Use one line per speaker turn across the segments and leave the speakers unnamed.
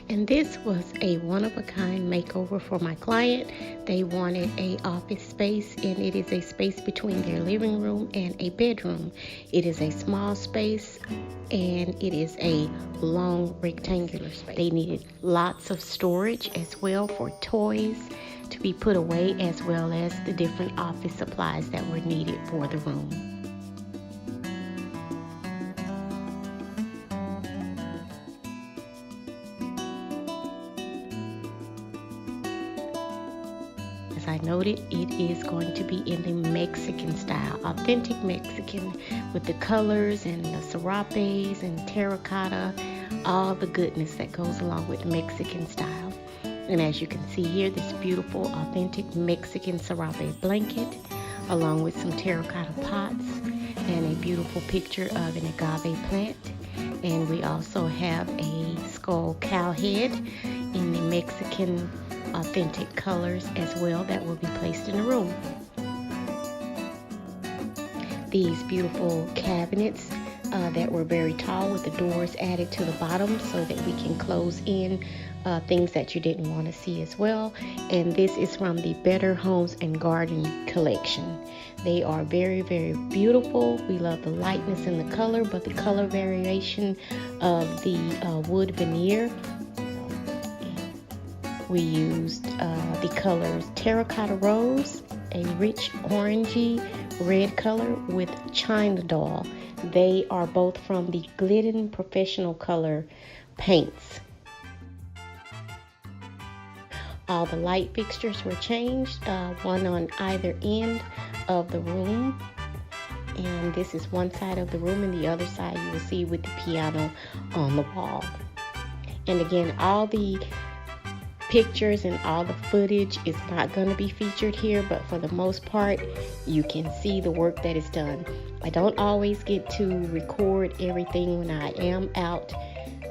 And this was a one-of-a-kind makeover for my client. They wanted a office space, and it is a space between their living room and a bedroom. It is a small space, and it is a long rectangular space. They needed lots of storage as well for toys to be put away, as well as the different office supplies that were needed for the room. As I noted, it is going to be in the Mexican style, authentic Mexican, with the colors and the serapes and terracotta, all the goodness that goes along with Mexican style. And as you can see here, this beautiful authentic Mexican serape blanket, along with some terracotta pots and a beautiful picture of an agave plant. And we also have a skull cow head in the Mexican authentic colors as well that will be placed in the room. These beautiful cabinets that were very tall with the doors added to the bottom so that we can close in things that you didn't want to see as well. And this is from the Better Homes and Garden collection. They are very, very beautiful. We love the lightness in the color, but the color variation of the wood veneer. We used the colors terracotta rose, a rich orangey red color with China doll. They are both from the Glidden Professional Color paints. All the light fixtures were changed, one on either end of the room. And this is one side of the room, and the other side you will see with the piano on the wall. And again, all the pictures and all the footage is not going to be featured here, but for the most part you can see the work that is done. I don't always get to record everything when I am out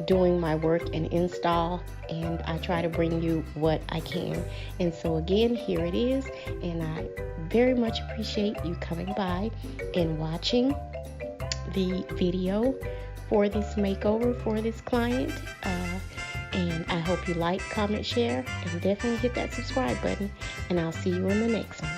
doing my work and install, and I try to bring you what I can. And so again, here it is, and I very much appreciate you coming by and watching the video for this makeover for this client. And I hope you like, comment, share, and definitely hit that subscribe button. And I'll see you in the next one.